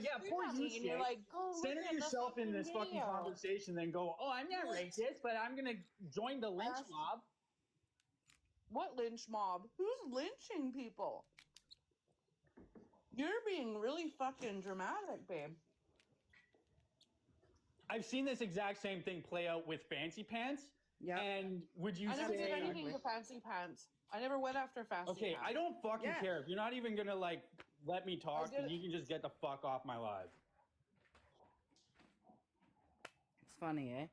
Yeah, poor you, Shay. You're like, go center look at yourself the in this fucking video. conversation, then go, oh, I'm not racist, but I'm going to join the lynch mob. What lynch mob? Who's lynching people? You're being really fucking dramatic, babe. I've seen this exact same thing play out with Fancy Pants. Yeah. And would you I never say... did anything to Fancy Pants. I never went after Fancy Pants. Okay, I don't fucking care. If you're not even going to, like, let me talk, then you can just get the fuck off my live. It's funny, eh?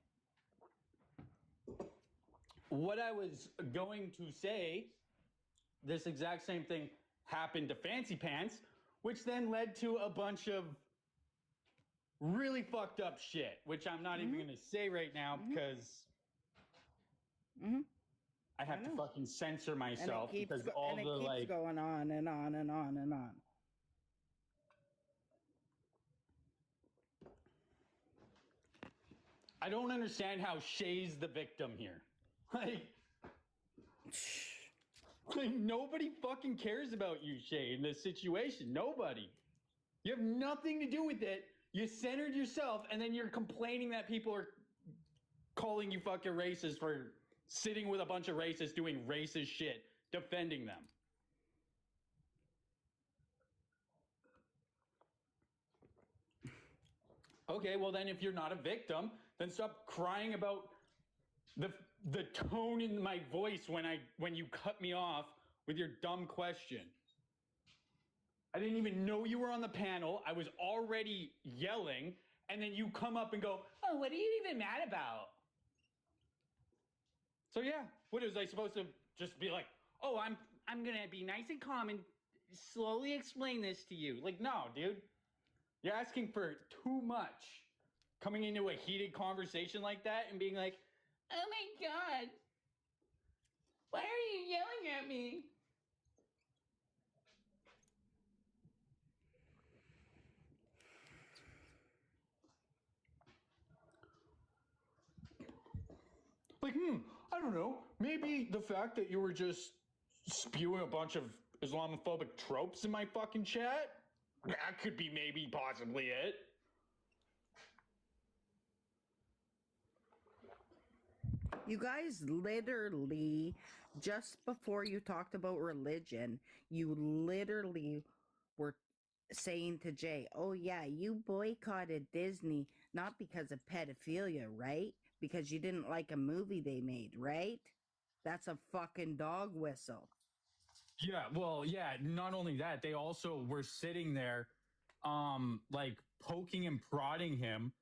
What I was going to say, this exact same thing happened to Fancy Pants, which then led to a bunch of really fucked up shit, which I'm not even going to say right now because I have to fucking censor myself because all the like going on and on and on and on. I don't understand how Shay's the victim here. Like nobody fucking cares about you, Shay, in this situation. Nobody. You have nothing to do with it. You centered yourself, and then you're complaining that people are calling you fucking racist for sitting with a bunch of racists doing racist shit, defending them. Okay, well then if you're not a victim, then stop crying about the tone in my voice when you cut me off with your dumb question. I didn't even know you were on the panel. I was already yelling, and then you come up and go, "Oh, what are you even mad about?" So yeah, what was I supposed to just be like, "Oh, I'm gonna be nice and calm and slowly explain this to you"? Like, no, dude, you're asking for too much. Coming into a heated conversation like that and being like, "Oh my god, why are you yelling at me?" Like, I don't know. Maybe the fact that you were just spewing a bunch of Islamophobic tropes in my fucking chat, that could be maybe possibly it. You guys literally, just before you talked about religion, you literally were saying to Jay, oh yeah, you boycotted Disney, not because of pedophilia, right? Because you didn't like a movie they made, right? That's a fucking dog whistle. Yeah, well, yeah, not only that, they also were sitting there, like poking and prodding him,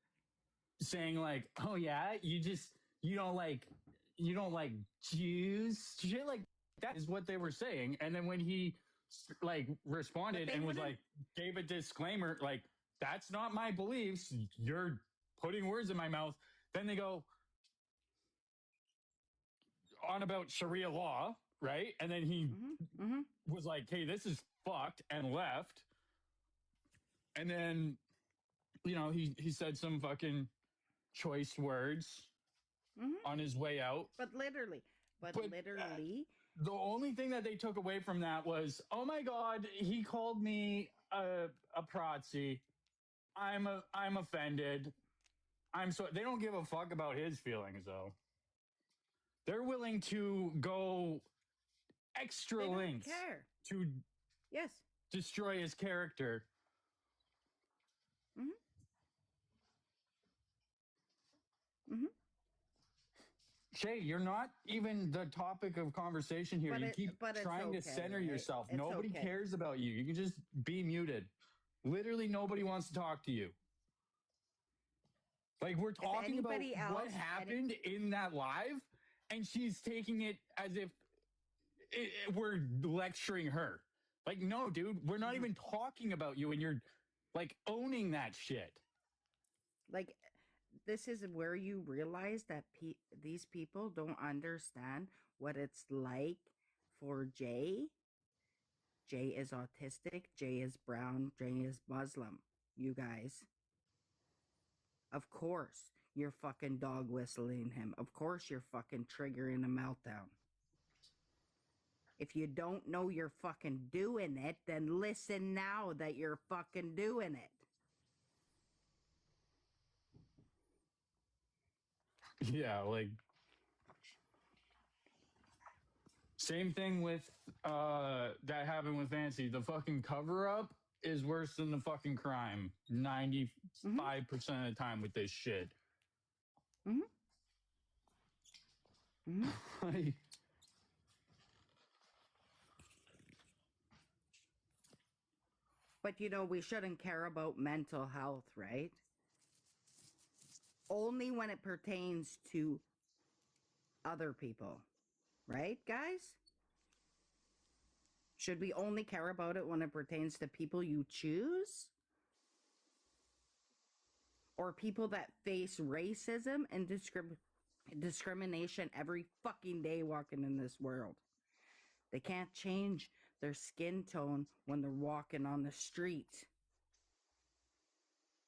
saying like, oh yeah, you don't like Jews, shit like that is what they were saying. And then when he like responded and was like, gave a disclaimer, like, that's not my beliefs, you're putting words in my mouth. Then they go on about Sharia law, right? And then he was like, hey, this is fucked, and left. And then, you know, he said some fucking choice words on his way out. But literally, the only thing that they took away from that was, oh my God, he called me a protsy. I'm offended. They don't give a fuck about his feelings though. They're willing to go extra lengths to destroy his character. Shay, you're not even the topic of conversation here. You keep trying to center yourself. Nobody cares about you. You can just be muted. Literally nobody wants to talk to you. Like, we're talking about what happened in that live, and she's taking it as if we're lecturing her. Like, no, dude, we're not even talking about you, and you're, like, owning that shit. Like, this is where you realize that these people don't understand what it's like for Jay. Jay is autistic. Jay is brown. Jay is Muslim. You guys. Of course, you're fucking dog whistling him. Of course, you're fucking triggering a meltdown. If you don't know you're fucking doing it, then listen now that you're fucking doing it. Yeah, like same thing with that happened with Fancy. The fucking cover up is worse than the fucking crime 95% of the time with this shit. Mm-hmm. Mm-hmm. Like, But we shouldn't care about mental health, right? Only when it pertains to other people, right, guys? Should we only care about it when it pertains to people you choose? Or people that face racism and discrimination every fucking day walking in this world? They can't change their skin tone when they're walking on the street.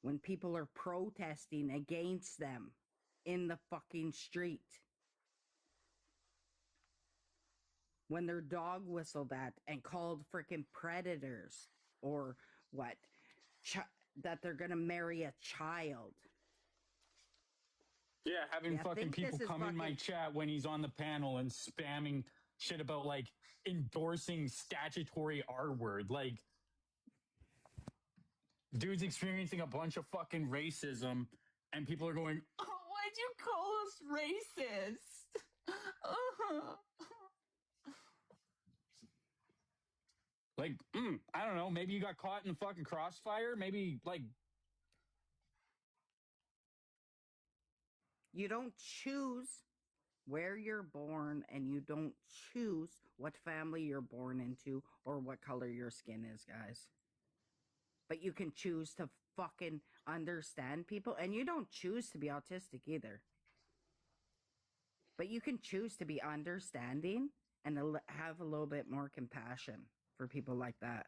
When people are protesting against them in the fucking street. When they're dog whistled at and called freaking predators, or what? That they're gonna marry a child. yeah, having fucking people come in my chat when he's on the panel and spamming shit about like endorsing statutory R word. Like, dude's experiencing a bunch of fucking racism, and people are going, "Oh, why'd you call us racist?" Like, I don't know. Maybe you got caught in the fucking crossfire. Maybe, like, you don't choose where you're born, and you don't choose what family you're born into or what color your skin is, guys. But you can choose to fucking understand people, and you don't choose to be autistic either. But you can choose to be understanding and have a little bit more compassion for people like that.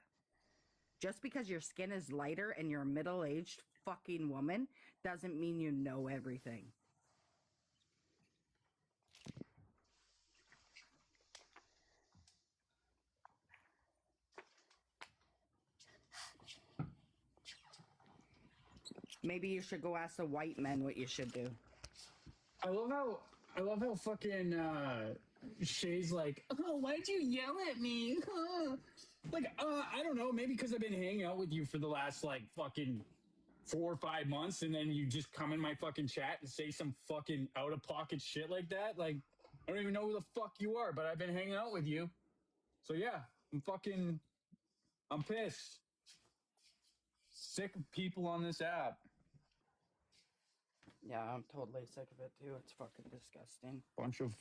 Just because your skin is lighter and you're a middle-aged fucking woman doesn't mean you know everything. Maybe you should go ask the white men what you should do. I love how fucking Shay's like, "Oh, why'd you yell at me?" Like, I don't know, maybe because I've been hanging out with you for the last like fucking 4 or 5 months, and then you just come in my fucking chat and say some fucking out of pocket shit like that. Like, I don't even know who the fuck you are, but I've been hanging out with you. So yeah, I'm pissed. Sick of people on this app. Yeah, I'm totally sick of it too. It's fucking disgusting. Bunch of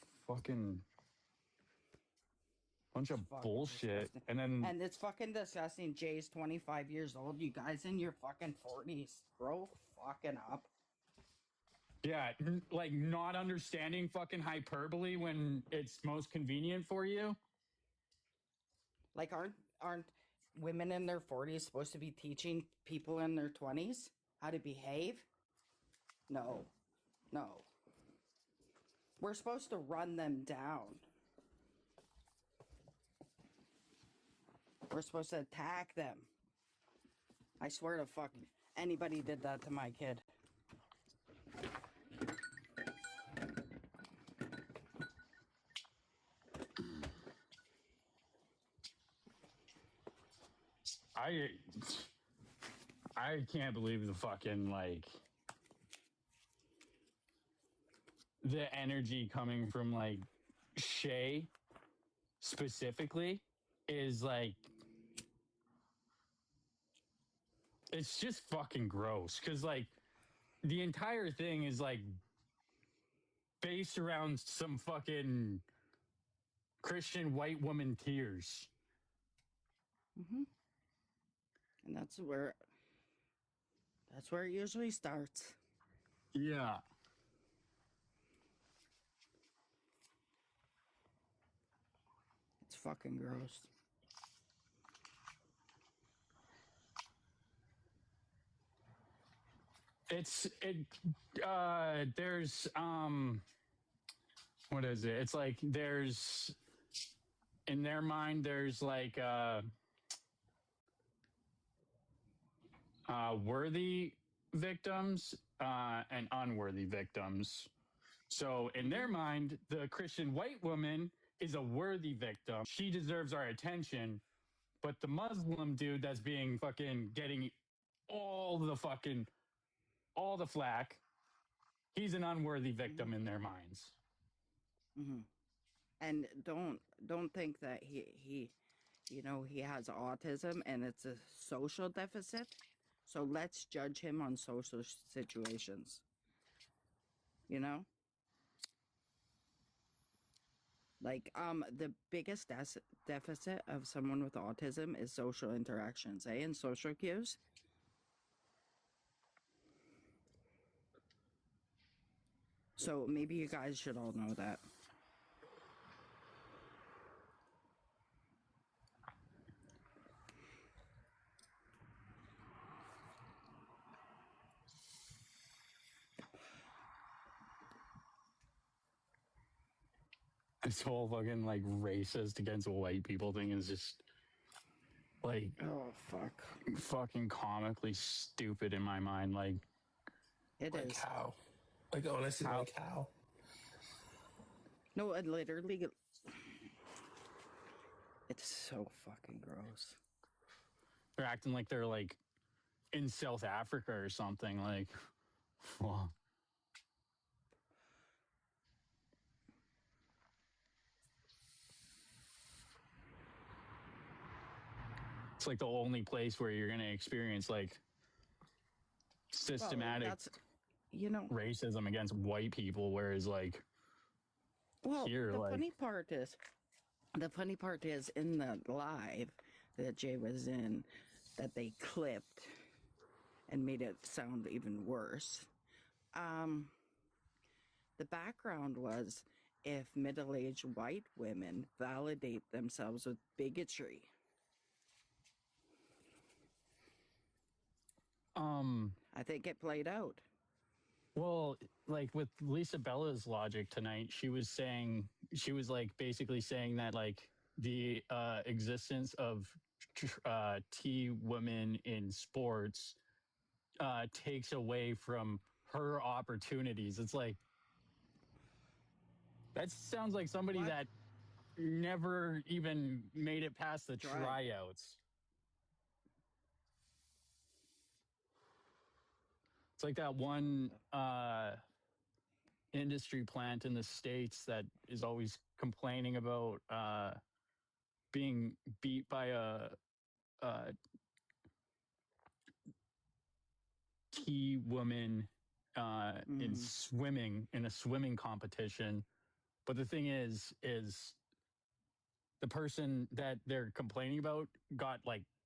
bullshit. Disgusting. And it's fucking disgusting. Jay's 25 years old. You guys in your fucking 40s. Grow fucking up. Yeah, like not understanding fucking hyperbole when it's most convenient for you. Like, aren't women in their 40s supposed to be teaching people in their 20s how to behave? No. We're supposed to run them down. We're supposed to attack them. I swear to fuck, anybody did that to my kid. I can't believe the fucking like the energy coming from like Shay specifically is like, it's just fucking gross, because like the entire thing is like based around some fucking Christian white woman tears. Mm-hmm. And that's where it usually starts. Yeah. It's fucking gross. There's what is it? It's like there's in their mind, there's like worthy victims and unworthy victims. So in their mind, the Christian white woman is a worthy victim. She deserves our attention. But the Muslim dude that's being fucking getting all the flack, he's an unworthy victim in their minds. Mm-hmm. And don't think that he he has autism and it's a social deficit. So let's judge him on social situations. You know? Like the biggest deficit of someone with autism is social interactions, and social cues. So maybe you guys should all know that. This whole fucking like racist against white people thing is just like fucking comically stupid in my mind. Like it like is. How? Like honestly, like how? No, it literally. It's so fucking gross. they're acting like they're like in South Africa or something. Like, well, it's like the only place where you're gonna experience like systematic racism against white people, whereas like here, the like funny part is in the live that Jay was in that they clipped and made it sound even worse. The background was if middle-aged white women validate themselves with bigotry. I think it played out. Well, like with Lisa Bella's logic tonight, she was like basically saying that like the existence of T women in sports takes away from her opportunities. It's like that sounds like somebody that never even made it past the tryouts. It's like that one industry plant in the States that is always complaining about being beat by a T woman in a swimming competition. But the thing is the person that they're complaining about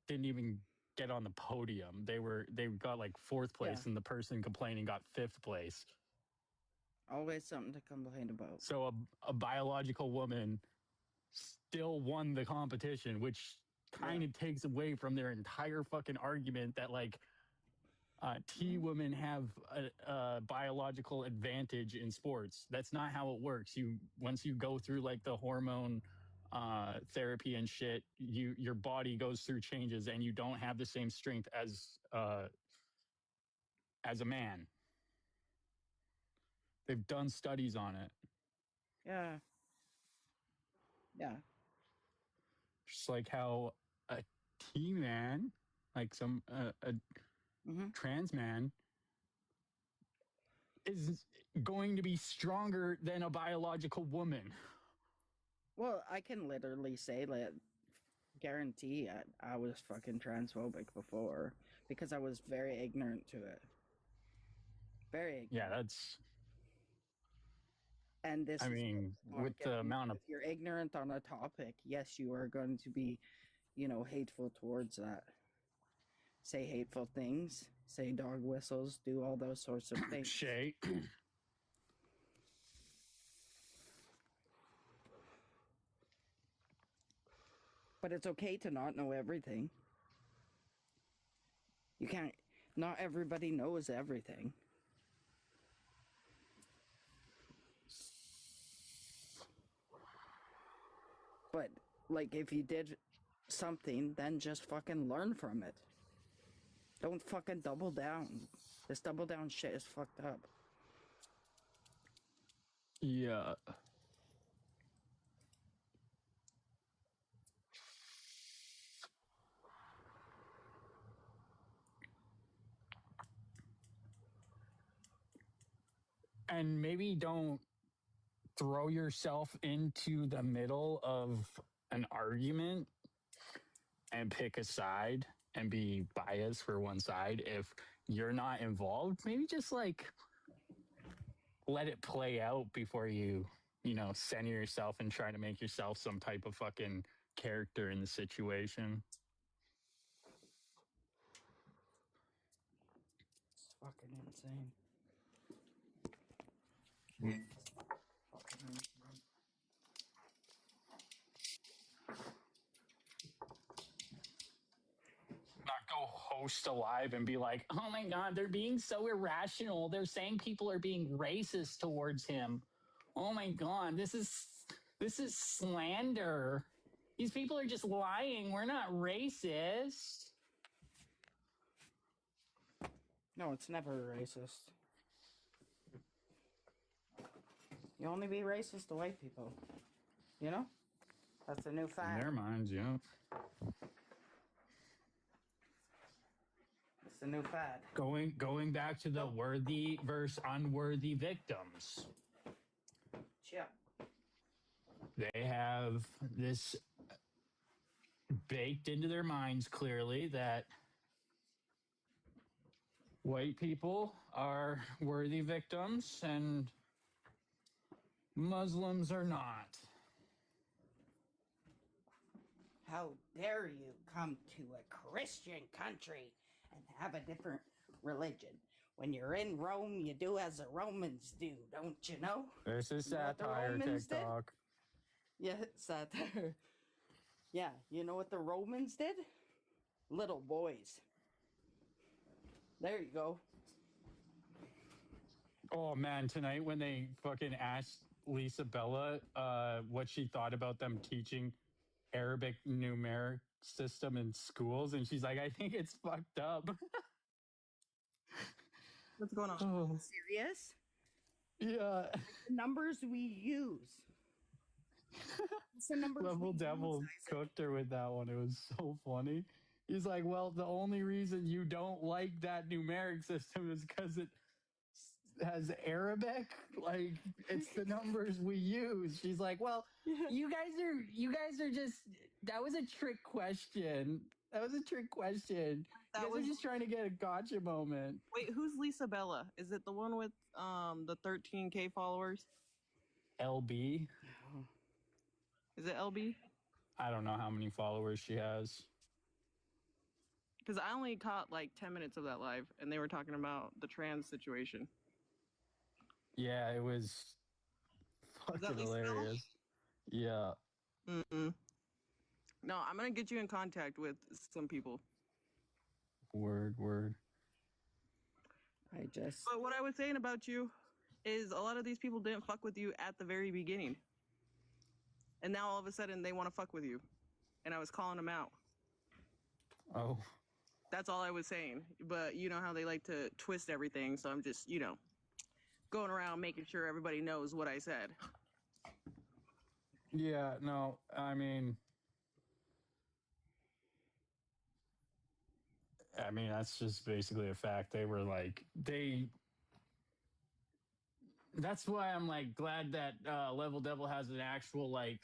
didn't even get on the podium. They got like fourth place, and the person complaining got fifth place. Always something to complain about. So a biological woman still won the competition, which kind of takes away from their entire fucking argument that like T women have a biological advantage in sports. That's not how it works. Once you go through like the hormone therapy and shit, your body goes through changes, and you don't have the same strength as a man. They've done studies on it. Yeah. Just like how a T man, like some a trans man, is going to be stronger than a biological woman. Well, I can literally say that, guarantee I was fucking transphobic before because I was very ignorant to it. Very ignorant. Yeah, that's... And this I mean, with the amount of... If you're ignorant on a topic, yes, you are going to be, hateful towards that. Say hateful things, say dog whistles, do all those sorts of things. Shay. But it's okay to not know everything. You can't, not everybody knows everything. But Like, if you did something, then just fucking learn from it. Don't fucking double down. This double down shit is fucked up. Yeah. And maybe don't throw yourself into the middle of an argument and pick a side and be biased for one side if you're not involved. Maybe just like let it play out before you center yourself and try to make yourself some type of fucking character in the situation. It's fucking insane. Fucking insane. Not go host a live and be like, oh my God, they're being so irrational. They're saying people are being racist towards him. Oh my God, this is slander. These people are just lying. We're not racist. No, it's never racist. You only be racist to white people. You know? That's a new fact. In their minds, yeah. It's a new fad. Going back to the worthy versus unworthy victims. Yeah. They have this baked into their minds clearly that white people are worthy victims and Muslims are not. How dare you come to a Christian country and have a different religion? When you're in Rome, you do as the Romans do, don't you know? This is You know what the satire Romans did? TikTok. Yeah, satire. Yeah, you know what the Romans did? Little boys. There you go. Oh man, tonight when they fucking asked Lisa Bella what she thought about them teaching Arabic numeric system in schools, and she's like, I think it's fucked up. What's going on? Oh, Serious? yeah. The numbers we use. It's the numbers Level we Devil use, Isaac. cooked her with that one. It was so funny. He's like, well, the only reason you don't like that numeric system is because it has Arabic. Like, it's the numbers we use. She's like, well, you guys are just, that was a trick question. That was a trick question. That You guys are just trying to get a gotcha moment. Wait, who's Lisa Bella? Is it the one with the 13K followers? LB. Is it LB? I don't know how many followers she has. Because I only caught like 10 minutes of that live, and they were talking about the trans situation. Yeah, it was fucking hilarious. Yeah. Mm-mm. No, I'm gonna get you in contact with some people. Word. But what I was saying about you is a lot of these people didn't fuck with you at the very beginning. And now all of a sudden they want to fuck with you. And I was calling them out. Oh. That's all I was saying. But you know how they like to twist everything. So I'm just, going around making sure everybody knows what I said. Yeah, no, I mean, that's just basically a fact. They were like, that's why I'm like glad that Level Devil has an actual like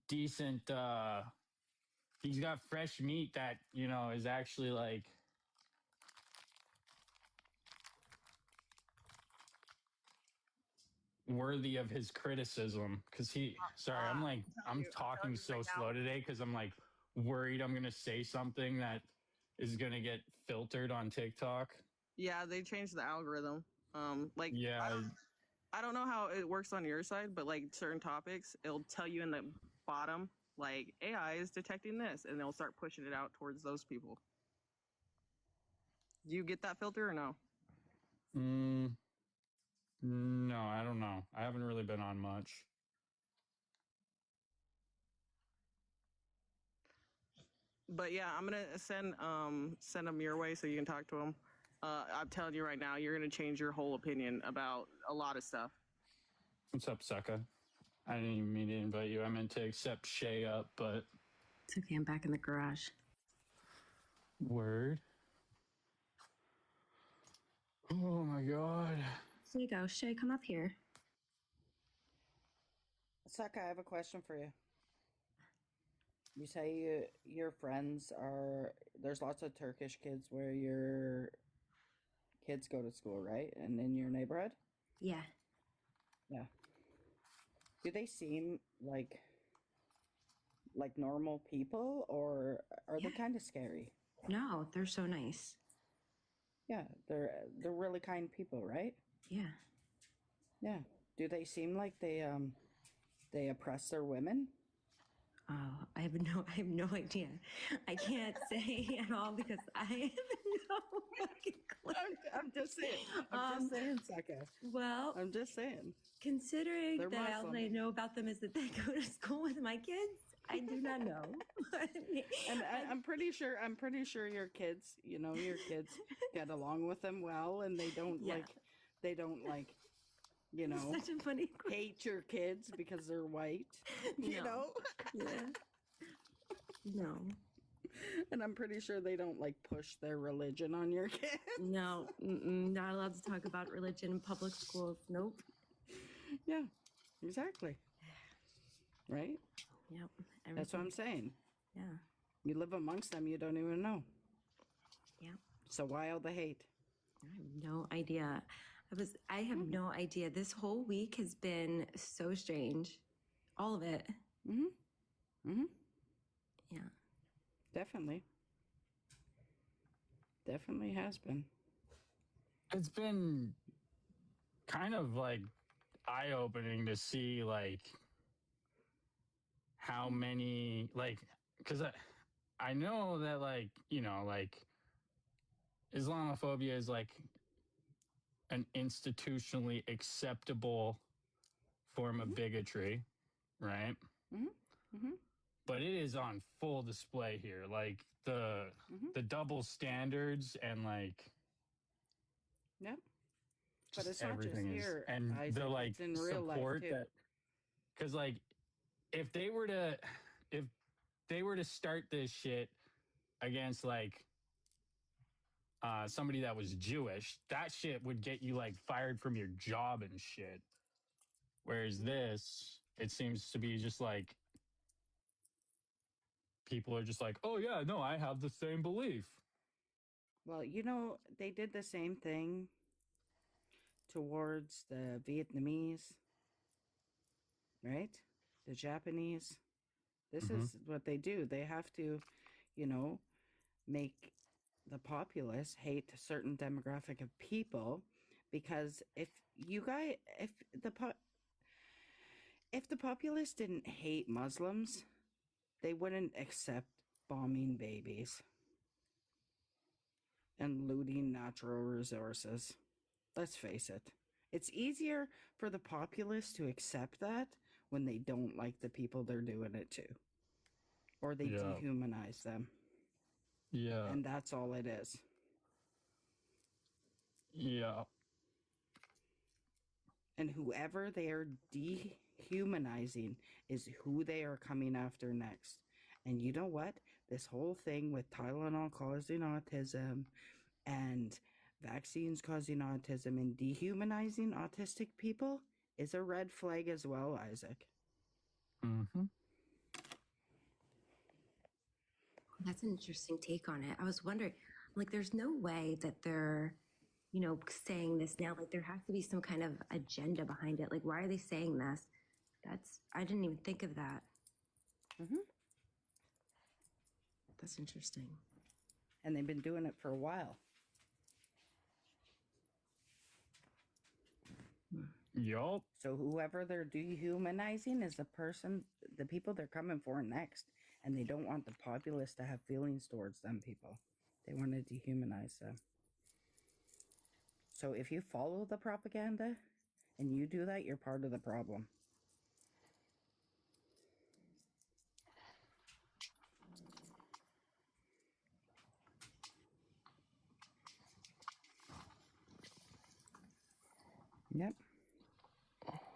decent, he's got fresh meat that, is actually like, worthy of his criticism. Because I'm talking so slow today because I'm like worried I'm going to say something that is going to get filtered on TikTok. Yeah, they changed the algorithm. Yeah. I don't know how it works on your side, but like certain topics, it'll tell you in the bottom, like AI is detecting this, and they'll start pushing it out towards those people. Do you get that filter or no? No, I don't know. I haven't really been on much. But yeah, I'm gonna send them your way so you can talk to them. I'm telling you right now, you're gonna change your whole opinion about a lot of stuff. What's up, sucker? I didn't even mean to invite you. I meant to accept Shay up, but It's okay. I'm back in the garage. word. Oh my god. There you go. Shay, come up here. Saka, I have a question for you. You say your friends are, there's lots of Turkish kids where your kids go to school, right? And in your neighborhood? Yeah. Yeah. Do they seem like normal people, or are they kind of scary? No, they're so nice. Yeah, they're really kind people, right? Yeah. Yeah. Do they seem like they oppress their women? Oh, I have no idea. I can't say at all because I have no fucking clue. I'm just saying. I'm just saying, Saka. Well, I'm just saying. considering They're that all Muslim. I know about them is that they go to school with my kids, I do not know. And I'm pretty sure your kids, your kids get along with them well, and they don't Yeah. Such a funny question. hate your kids because they're white, you No. know? Yeah. No. And I'm pretty sure they don't push their religion on your kids. No. Not allowed to talk about religion in public schools. Nope. Yeah, exactly. Right? Yep. That's what I'm saying. Yeah. You live amongst them, you don't even know. Yeah. So why all the hate? I have no idea. I have no idea. This whole week has been so strange. All of it. Mm-hmm. Yeah. Definitely. Definitely has been. It's been kind of eye-opening to see how many because I know that Islamophobia is an institutionally acceptable form of bigotry, right? Mm-hmm. But it is on full display here, the double standards and Yep. But just it's not just everything is, here, and Isaac, the it's in real life support too. that, because if they were to start this shit against somebody that was Jewish, that shit would get you fired from your job and shit. Whereas this, it seems to be just people are just oh yeah, no, I have the same belief. Well, they did the same thing towards the Vietnamese, right? The Japanese. This Mhm. is what they do. They have to, make the populace hate a certain demographic of people, because if the populace didn't hate Muslims, they wouldn't accept bombing babies and looting natural resources. Let's face it. It's easier for the populace to accept that when they don't like the people they're doing it to, or they Yeah. dehumanize them. Yeah. And that's all it is. Yeah. And whoever they are dehumanizing is who they are coming after next. And you know what? This whole thing with Tylenol causing autism and vaccines causing autism and dehumanizing autistic people is a red flag as well, Isaac. Mm-hmm. That's an interesting take on it. I was wondering, there's no way that they're, saying this now. There has to be some kind of agenda behind it. Why are they saying this? I didn't even think of that. Mm-hmm. That's interesting. And they've been doing it for a while. Yup. So whoever they're dehumanizing is the people they're coming for next. And they don't want the populace to have feelings towards them people. They want to dehumanize them. So if you follow the propaganda and you do that, you're part of the problem. Yep.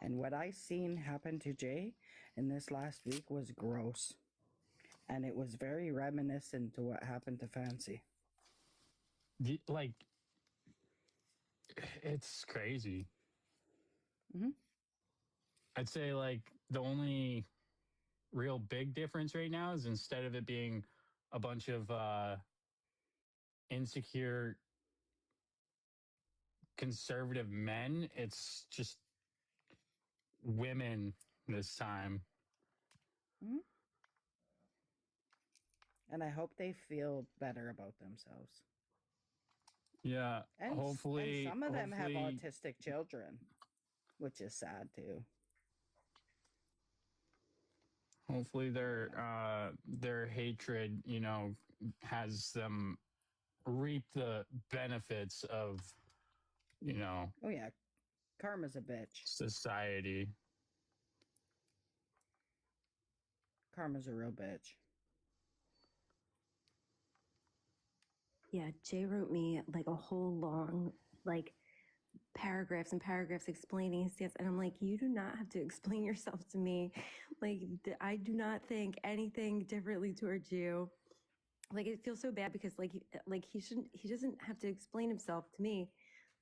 And what I seen happen to Jay in this last week was gross. And it was very reminiscent to what happened to Fancy. Like, it's crazy. Mm-hmm. I'd say, like, the only real big difference right now is instead of it being a bunch of insecure conservative men, it's just women this time. Mm-hmm. And I hope they feel better about themselves. Yeah, And hopefully, some of them have autistic children, which is sad too. Hopefully, their hatred, has them reap the benefits of, Oh yeah, karma's a bitch. society. Karma's a real bitch. Yeah, Jay wrote me like a whole long, like, paragraphs and paragraphs explaining his stance, and I'm like, you do not have to explain yourself to me. Like, I do not think anything differently towards you. Like, it feels so bad because he doesn't have to explain himself to me.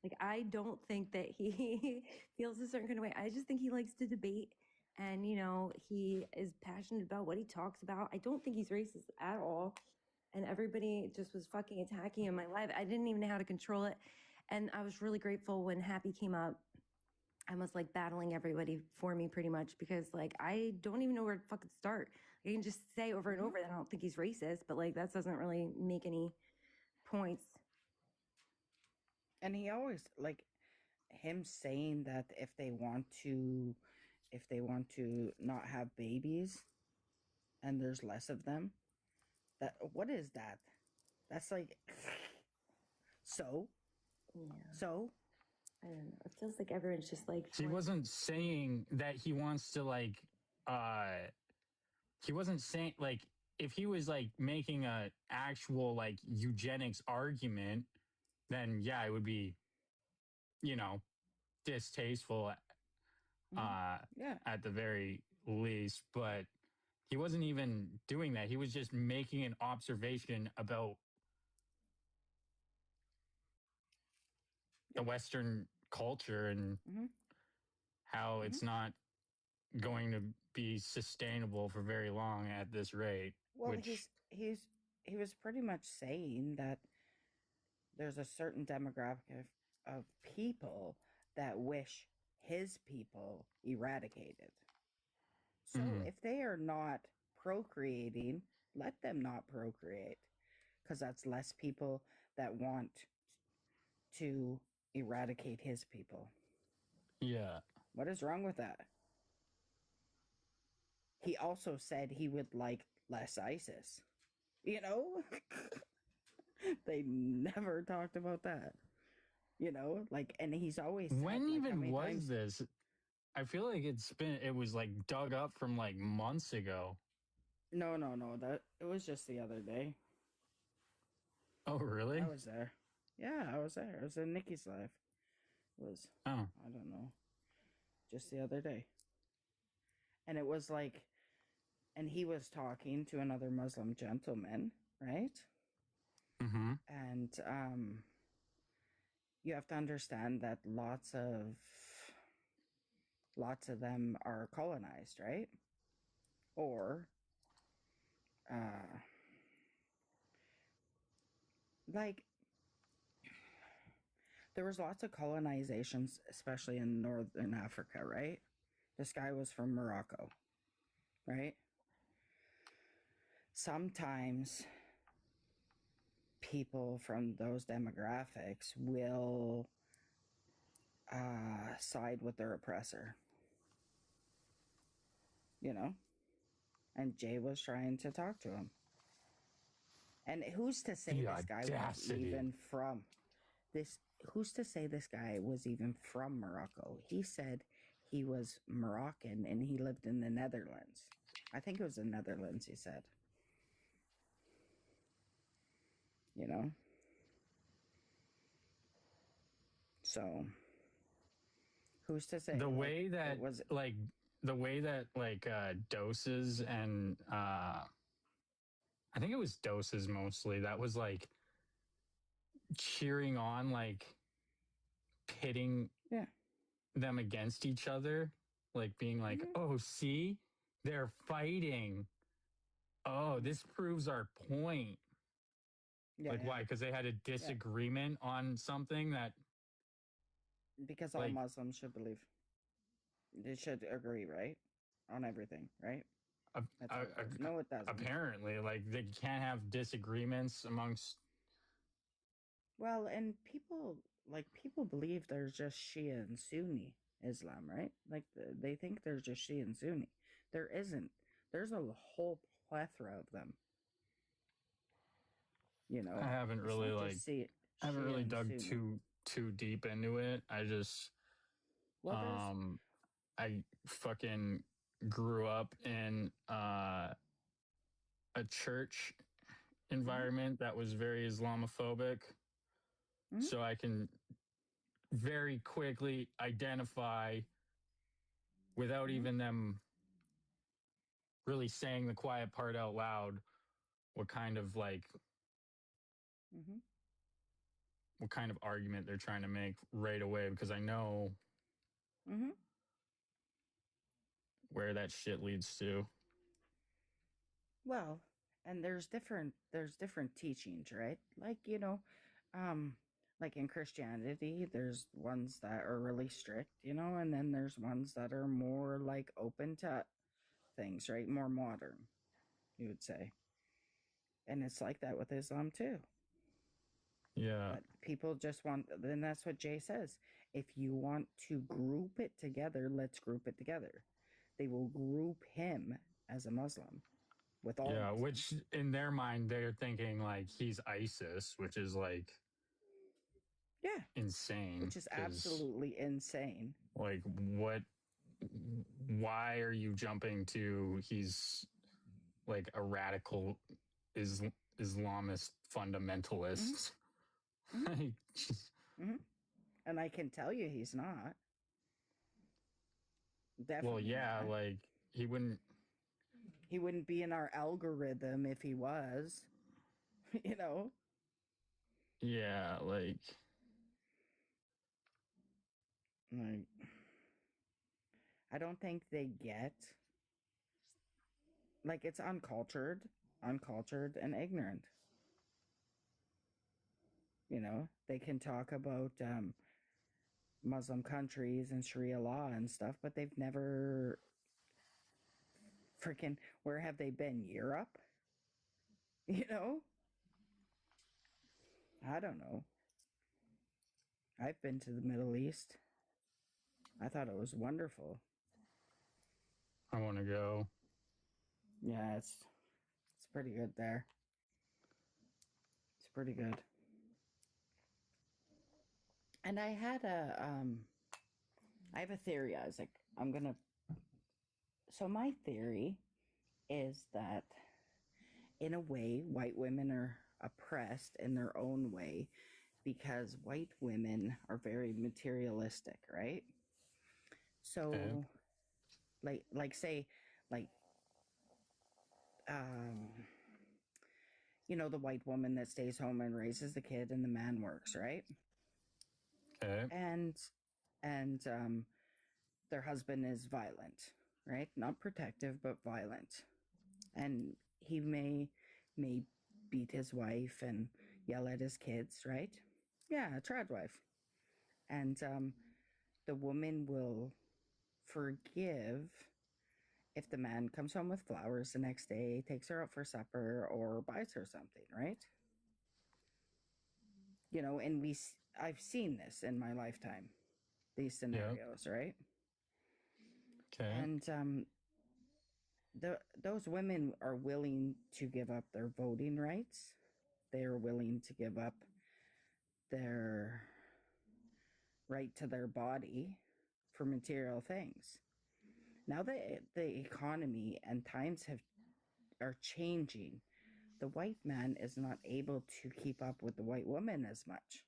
Like, I don't think that he feels a certain kind of way. I just think he likes to debate, and he is passionate about what he talks about. I don't think he's racist at all. And everybody just was fucking attacking him in my life. I didn't even know how to control it. And I was really grateful when Happy came up. I was like battling everybody for me pretty much because like I don't even know where to fucking start. I can just say over and over that I don't think he's racist, but like that doesn't really make any points. And he always like him saying that if they want to not have babies and there's less of them, that what is that? That's like so I don't know. It feels like everyone's just like He wasn't saying that he wants to he wasn't saying like if he was like making a actual like eugenics argument, then yeah, it would be, distasteful yeah. at the very least, but he wasn't even doing that. He was just making an observation about the Western culture and how it's not going to be sustainable for very long at this rate. Well, he was pretty much saying that there's a certain demographic of people that wish his people eradicated. So if they are not procreating, let them not procreate, because that's less people that want to eradicate his people. Yeah. What is wrong with that? He also said he would like less ISIS. They never talked about that. Like, and he's always said, When like, even was this? I feel like it was like dug up from like months ago. No. That it was just the other day. Oh, really? I was there. Yeah, I was there. I was in Nikki's life. It was, Oh. I don't know, just the other day. And it was like, and he was talking to another Muslim gentleman, right? Mm-hmm. And you have to understand that lots of them are colonized, right? Or like there was lots of colonizations, especially in northern Africa, right? This guy was from Morocco, right? Sometimes people from those demographics will side with their oppressor, and Jay was trying to talk to him. And who's to say this guy was even from this? Who's to say this guy was even from Morocco? He said he was Moroccan and he lived in the Netherlands. I think it was the Netherlands, he said. So who's to say? The Like, way that it was doses and I think it was doses mostly that was like cheering on, like pitting them against each other, like being like, oh, see, they're fighting. Oh, this proves our point. Why? Because they had a disagreement on something that. Because all Muslims should believe. They should agree, right? On everything, right? No, it doesn't. Apparently, like they can't have disagreements amongst. Well, and people believe there's just Shia and Sunni Islam, right? Like they think there's just Shia and Sunni. There isn't. There's a whole plethora of them. You know, I haven't really dug Sunni. too deep into it. I just I fucking grew up in a church environment that was very Islamophobic. So I can very quickly identify without even them really saying the quiet part out loud what kind of what kind of argument they're trying to make right away, because I know where that shit leads to. Well, and there's different teachings, right? Like, like in Christianity, there's ones that are really strict, and then there's ones that are more like open to things, right? More modern, you would say. And it's like that with Islam too. Yeah. But people just want, then that's what Jay says. If you want to group it together, let's group it together. They will group him as a Muslim with all. Yeah, which in their mind, they're thinking like he's ISIS, which is like. Yeah. Insane. Which is absolutely insane. Like, what? Why are you jumping to he's like a radical Islamist fundamentalist? And I can tell you he's not. Definitely. Well, yeah, not. like he wouldn't be in our algorithm if he was. Yeah, like I don't think they get, like, it's uncultured and ignorant. They can talk about Muslim countries and Sharia law and stuff, but they've never freaking, where have they been? Europe? I don't know. I've been to the Middle East. I thought it was wonderful. I want to go. Yeah, it's pretty good there. It's pretty good. And I had I have a theory, Isaac. So my theory is that in a way, white women are oppressed in their own way because white women are very materialistic, right? So, say, the white woman that stays home and raises the kid and the man works, right? Okay. And their husband is violent, right? Not protective, but violent. And he may beat his wife and yell at his kids, right? Yeah, a trad wife. And the woman will forgive if the man comes home with flowers the next day, takes her out for supper, or buys her something, right? And I've seen this in my lifetime, these scenarios, right? Okay. And those women are willing to give up their voting rights. They are willing to give up their right to their body for material things. Now that the economy and times are changing, the white man is not able to keep up with the white woman as much.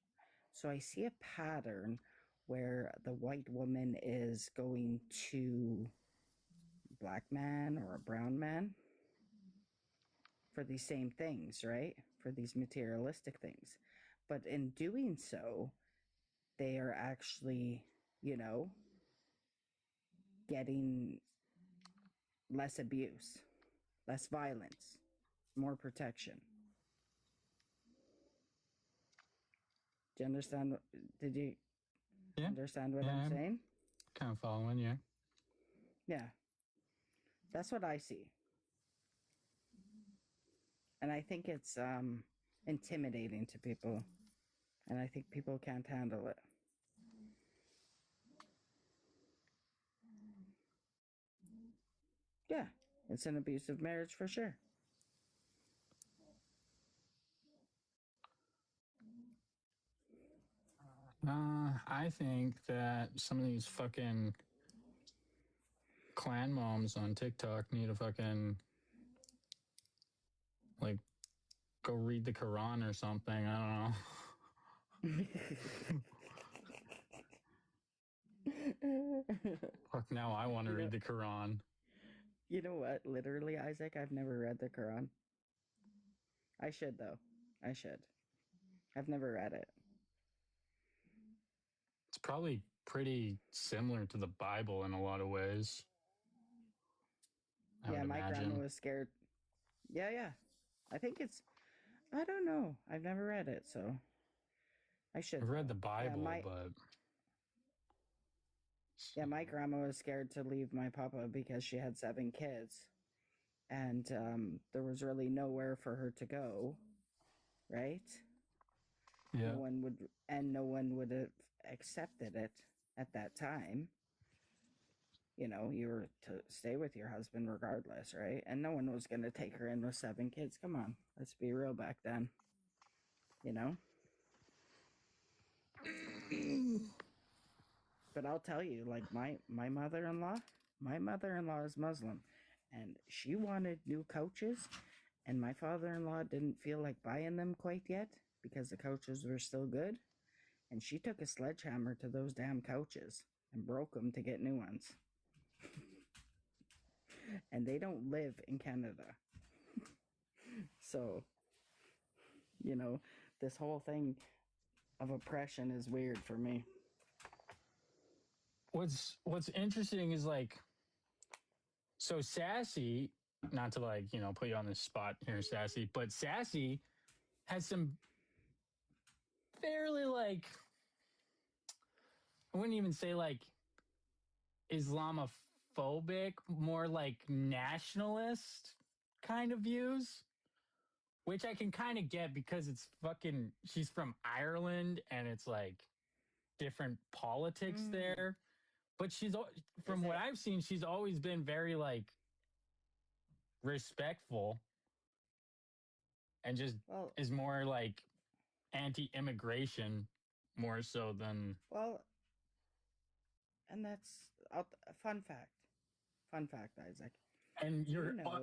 So I see a pattern where the white woman is going to black man or a brown man for these same things, right? For these materialistic things. But in doing so, they are actually, you know, getting less abuse, less violence, more protection. Do you understand? Did you understand what I'm saying? Kind of following, yeah. Yeah. That's what I see. And I think it's intimidating to people. And I think people can't handle it. Yeah, it's an abusive marriage for sure. I think that some of these fucking clan moms on TikTok need to fucking like go read the Quran or something. I don't know. Fuck, now I want to read the Quran. You know what? Literally, Isaac, I've never read the Quran. I should, though. I should. I've never read it. It's probably pretty similar to the Bible in a lot of ways. Yeah, my grandma was scared. Yeah, yeah. I think it's. I don't know. I've never read it, so I should. I've read the Bible, but yeah, my grandma was scared to leave my papa because she had 7 kids, and there was really nowhere for her to go, right? Yeah. No one would have accepted it at that time. You know, you were to stay with your husband regardless, right? And no one was going to take her in with 7 kids. Come on, let's be real back then. You know? But I'll tell you, like my mother-in-law is Muslim, and she wanted new couches, and my father-in-law didn't feel like buying them quite yet because the couches were still good, and she took a sledgehammer to those damn couches and broke them to get new ones. And they don't live in Canada. So, you know, this whole thing of oppression is weird for me. What's interesting is like, so Sassy, not to like, you know, put you on the spot here, Sassy, but Sassy has some fairly like, I wouldn't even say like Islamophobic, more like nationalist kind of views, which I can kind of get because it's fucking, she's from Ireland and it's like different politics there. But from what I've seen, she's always been very like respectful and just is more like anti-immigration more so than. Well, and that's a fun fact. Fun fact, Isaac. And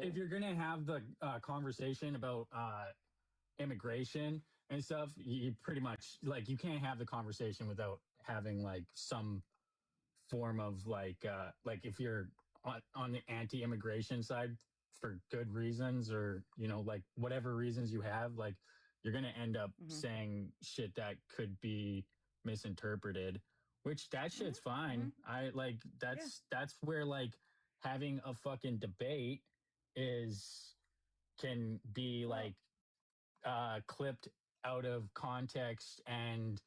if you're gonna have the conversation about immigration and stuff, you pretty much like you can't have the conversation without having like some form of like if you're on the anti-immigration side for good reasons, or you know, like whatever reasons you have, like you're gonna end up saying shit that could be misinterpreted, which that shit's fine. I like that's where like having a fucking debate can be like clipped out of context and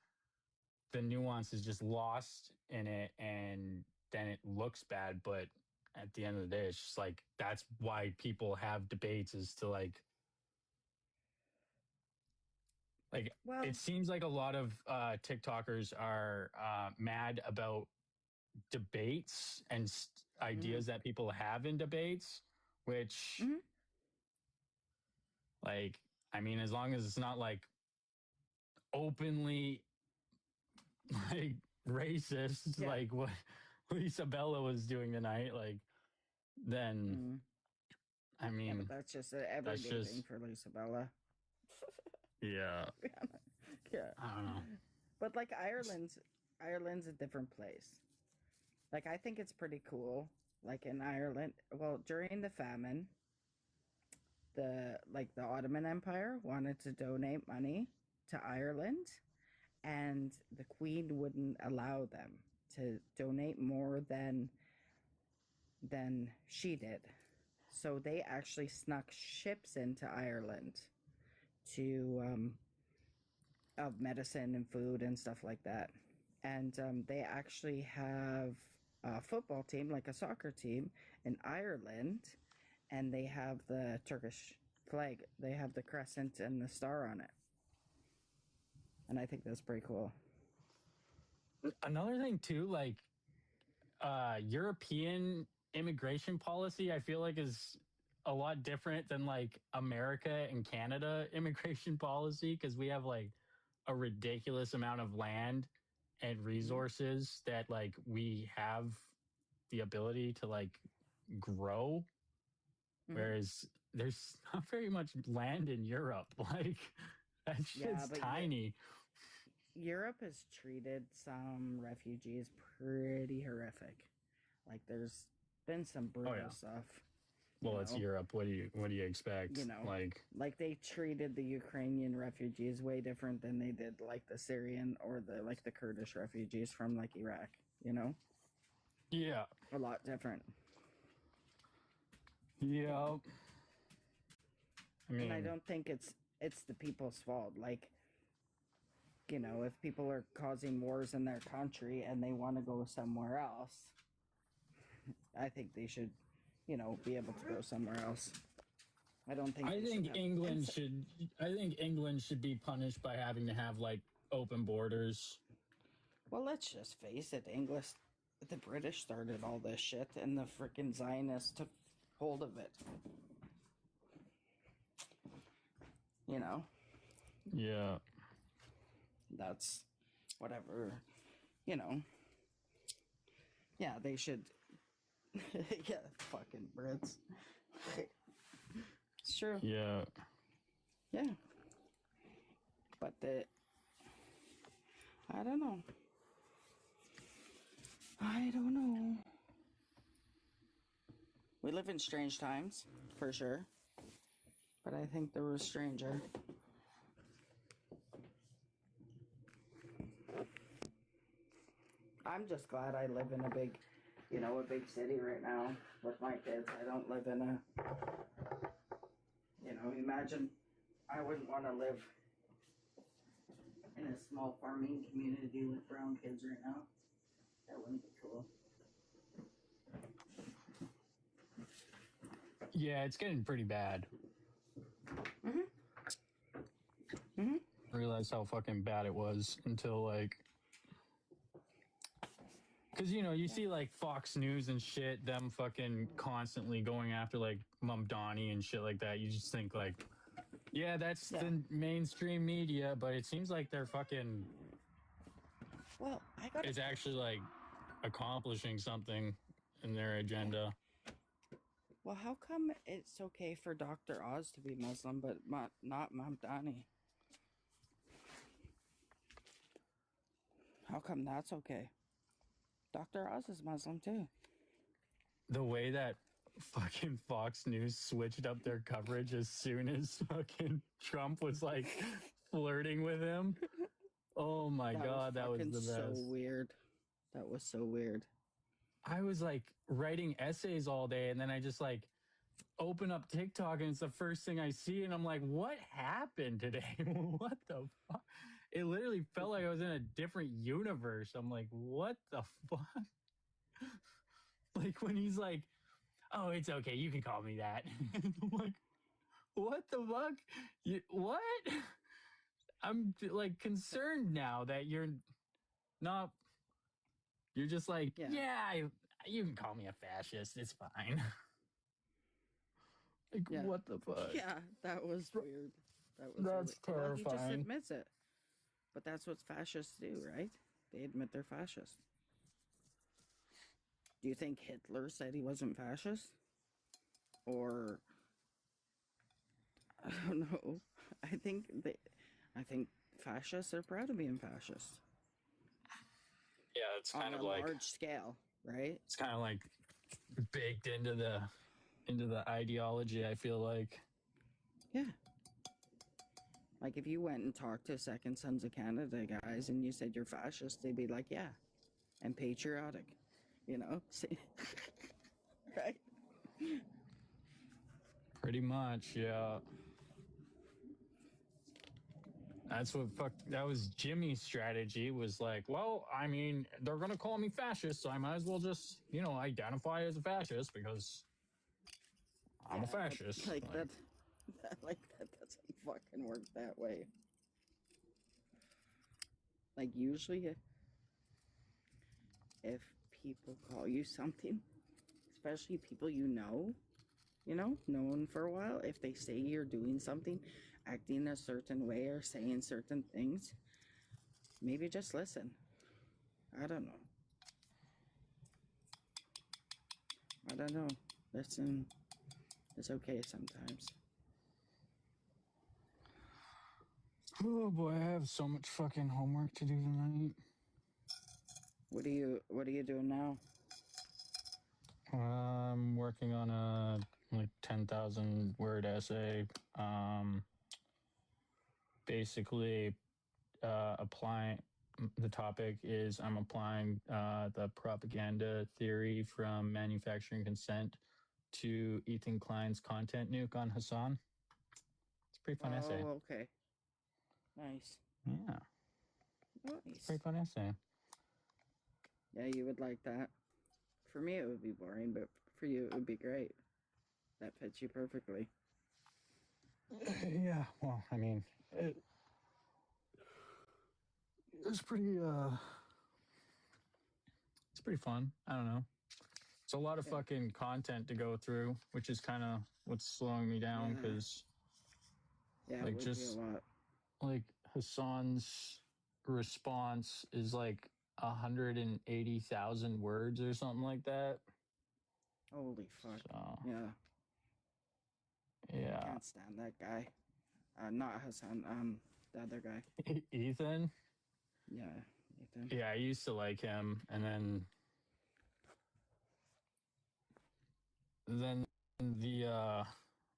the nuance is just lost in it, and then it looks bad. But at the end of the day, it's just like that's why people have debates, is to like it seems like a lot of TikTokers are mad about debates and ideas that people have in debates, which like, I mean, as long as it's not like openly like racist, like what Lisa Bella was doing tonight, like then I mean, but that's just an everyday thing for Lisa Bella. Yeah. Yeah. I don't know. But like Ireland's a different place. Like, I think it's pretty cool. Like in Ireland, well, during the famine, the Ottoman Empire wanted to donate money to Ireland, and the Queen wouldn't allow them to donate more than she did. So they actually snuck ships into Ireland to of medicine and food and stuff like that. And they actually have a football team, like a soccer team, in Ireland, and they have the Turkish flag. They have the crescent and the star on it. And I think that's pretty cool. Another thing too, like European immigration policy, I feel like is a lot different than like America and Canada immigration policy, because we have like a ridiculous amount of land and resources that like we have the ability to like grow, whereas there's not very much land in Europe. Like that shit's tiny. Europe has treated some refugees pretty horrific. Like there's been some brutal stuff. Well, it's Europe. What do you expect? You know, like they treated the Ukrainian refugees way different than they did like the Syrian or the Kurdish refugees from like Iraq. You know? Yeah. A lot different. Yeah. I mean, and I don't think it's the people's fault. Like, you know, if people are causing wars in their country and they want to go somewhere else, I think they should, you know, be able to go somewhere else. I think England should be punished by having to have like open borders. Well, let's just face it, the British started all this shit and the freaking Zionists took hold of it. You know? Yeah. That's whatever, you know. Yeah, they should. Yeah, fucking Brits. It's true. Yeah. Yeah. But I don't know. We live in strange times, for sure. But I think there was stranger. I'm just glad I live in a big city right now with my kids. I don't live in a, imagine I wouldn't want to live in a small farming community with brown kids right now. That wouldn't be cool. Yeah, it's getting pretty bad. I realized how fucking bad it was until like, because you see like Fox News and shit, them fucking constantly going after like Mamdani and shit like that. You just think like, yeah, that's the mainstream media, but it seems like they're fucking. Well, it's actually like accomplishing something in their agenda. Well, how come it's okay for Dr. Oz to be Muslim, but not Mamdani? How come that's okay? Dr. Oz is Muslim too. The way that fucking Fox News switched up their coverage as soon as fucking Trump was like flirting with him. Oh my God, that was the best. So weird. That was so weird. I was like writing essays all day, and then I just like open up TikTok, and it's the first thing I see, and I'm like, what happened today? What the fuck? It literally felt like I was in a different universe. I'm like, what the fuck? Like when he's like, oh, it's okay, you can call me that. I'm like, what the fuck? What? I'm like concerned now that you're not. You're just like, yeah, you can call me a fascist. It's fine. Like, what the fuck? Yeah, that was weird. That's terrifying. Well, he just admits it. But that's what fascists do, right? They admit they're fascist. Do you think Hitler said he wasn't fascist? Or I don't know. I think fascists are proud of being fascist. Yeah, it's on kind a of like large scale, right? it's kind of like baked into the ideology. I feel like. Yeah. Like if you went and talked to Second Sons of Canada guys and you said you're fascist, they'd be like, yeah, and patriotic, you know? Right? Pretty much, yeah. That was Jimmy's strategy, was like, well, I mean, they're gonna call me fascist, so I might as well just, identify as a fascist because I'm a fascist. Like that, like that doesn't fucking work that way. Like usually if people call you something, especially people known for a while, if they say you're doing something, acting a certain way or saying certain things, maybe just listen. I don't know. Listen, it's okay sometimes. Oh boy, I have so much fucking homework to do tonight. What are you doing now? I'm working on a 10,000 word essay. Basically, applying the topic is I'm applying the propaganda theory from manufacturing consent to Ethan Klein's content nuke on Hassan. It's a pretty fun essay. Oh, okay. Nice. Yeah. Nice. It's a pretty fun essay. Yeah, you would like that. For me, it would be boring, but for you, it would be great. That fits you perfectly. Yeah, well, I mean, it's pretty fun. I don't know. It's a lot of fucking content to go through, which is kind of what's slowing me down, because it would be a lot. Like Hassan's response is like 180,000 words or something like that. Holy fuck. So, yeah. Yeah. Can't stand that guy. Not Hassan, the other guy. Ethan? Yeah, Ethan. Yeah, I used to like him, and then the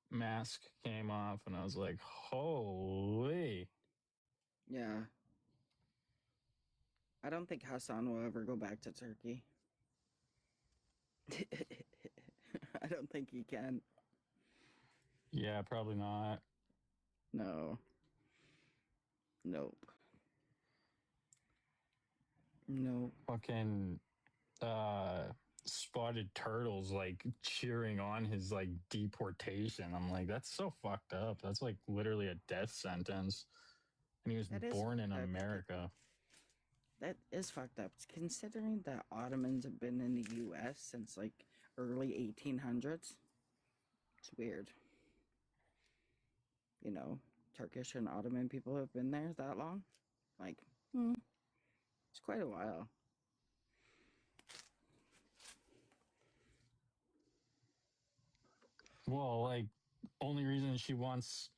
mask came off, and I was like, holy. Yeah. I don't think Hassan will ever go back to Turkey. I don't think he can. Yeah, probably not. No. Nope. No. Fucking spotted turtles like cheering on his like deportation. I'm like, that's so fucked up. That's like literally a death sentence. And he was born in America. That is fucked up. Considering that Ottomans have been in the US since like early 1800s. It's weird. You know, Turkish and Ottoman people have been there that long. Like, it's quite a while. Well, like, only reason she wants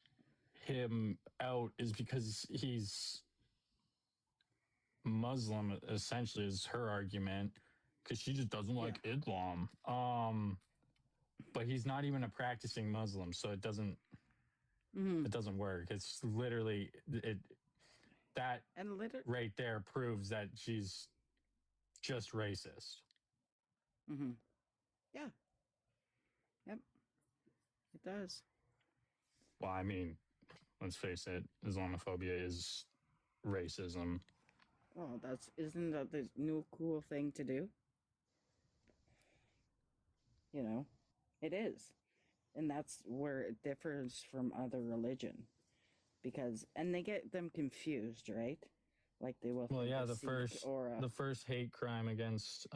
him out is because he's Muslim, essentially, is her argument, because she just doesn't like Islam. But he's not even a practicing Muslim, so it doesn't work. It's literally that right there proves that she's just racist. Yeah. Yep. It does. Well, I mean, let's face it, Islamophobia is racism. Well, isn't that the new cool thing to do? You know, it is. And that's where it differs from other religion. And they get them confused, right? Like they will. Well, yeah, the first hate crime against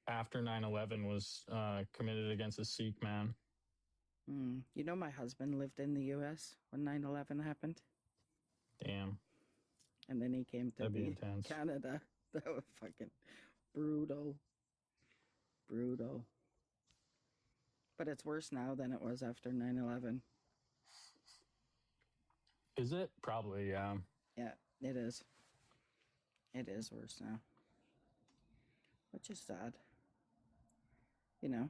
after 9/11 was committed against a Sikh man. You know, my husband lived in the U.S. when 9/11 happened. Damn. And then he came to intense. Canada. That was fucking brutal. Brutal. But it's worse now than it was after 9/11. Is it? Probably, yeah. Yeah, it is. It is worse now. Which is sad. You know.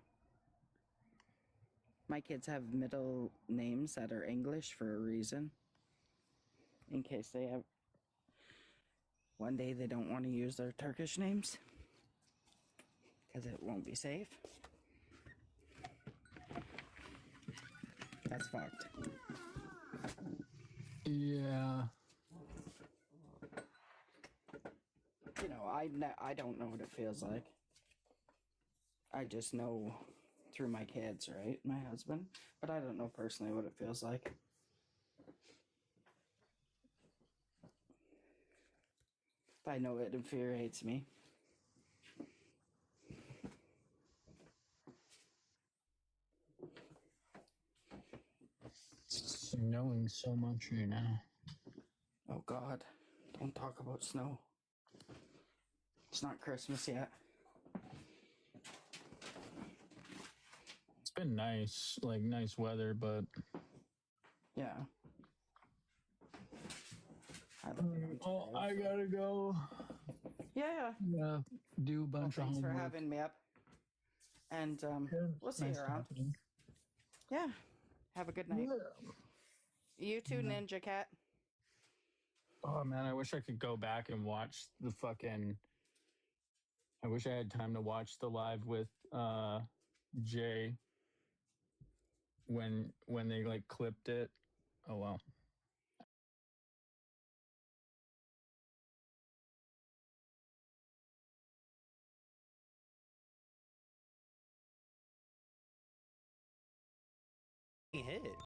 My kids have middle names that are English for a reason. In case they have... One day they don't want to use their Turkish names. Because it won't be safe. That's fucked. Yeah. You know, I don't know what it feels like. I just know through my kids, right? My husband. But I don't know personally what it feels like. I know it infuriates me. It's snowing so much right now. Oh God, don't talk about snow. It's not Christmas yet. It's been nice, like nice weather, but Yeah. I gotta go. Yeah. Yeah, do a Well, bunch of thanks for homework. having me up. And we'll see Nice you around. talking. Yeah. Have a good night. You too, Ninja Cat. Oh man, I wish I could go back and watch the fucking. I wish I had time to watch the live with Jay when they like clipped it. Oh well. Hit.